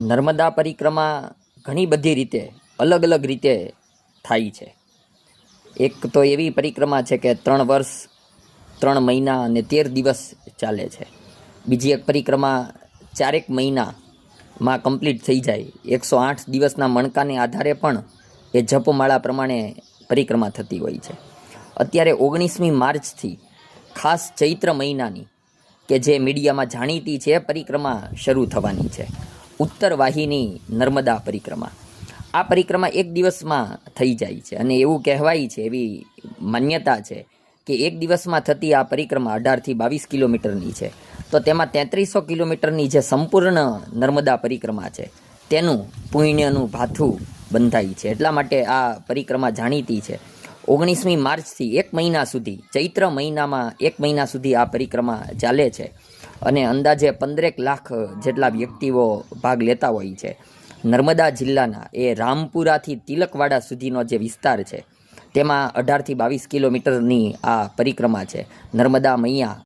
નર્મદા પરિક્રમા ઘણી બધી રીતે અલગ અલગ રીતે થાય છે. એક તો એવી પરિક્રમા છે કે 3 વર્ષ 3 મહિના અને 13 દિવસ ચાલે છે. બીજી એક પરિક્રમા 4 મહિનામાં કમ્પ્લીટ થઈ જાય. 108 દિવસના મણકાને આધારે પણ એ જપમાળા પ્રમાણે પરિક્રમા થતી હોય છે. અત્યારે 19મી માર્ચથી ખાસ ચૈત્ર મહિનાની કે જે મીડિયામાં જાણીતી છે પરિક્રમા શરૂ થવાની છે. ઉત્તર વાહિની નર્મદા પરિક્રમા. આ પરિક્રમા 1 દિવસમાં થઈ જાય છે અને એવું કહેવાય છે, એવી માન્યતા છે કે 1 દિવસમાં થતી આ પરિક્રમા 18થી 22 કિલોમીટરની છે. તો તેમાં 3300 કિલોમીટરની જે સંપૂર્ણ નર્મદા પરિક્રમા છે તેનું પુણ્યનું ભાથું બંધાય છે. એટલા માટે આ પરિક્રમા જાણીતી છે. 19મી માર્ચથી 1 મહિના સુધી, ચૈત્ર મહિનામાં 1 મહિના સુધી આ પરિક્રમા ચાલે છે અને અંદાજે 15 લાખ જેટલા વ્યક્તિઓ ભાગ લેતા હોય છે. નર્મદા જિલ્લાના એ રામપુરાથી તિલકવાડા સુધીનો જે વિસ્તાર છે તેમાં 18થી 22 કિલોમીટરની આ પરિક્રમા છે. નર્મદા મૈયા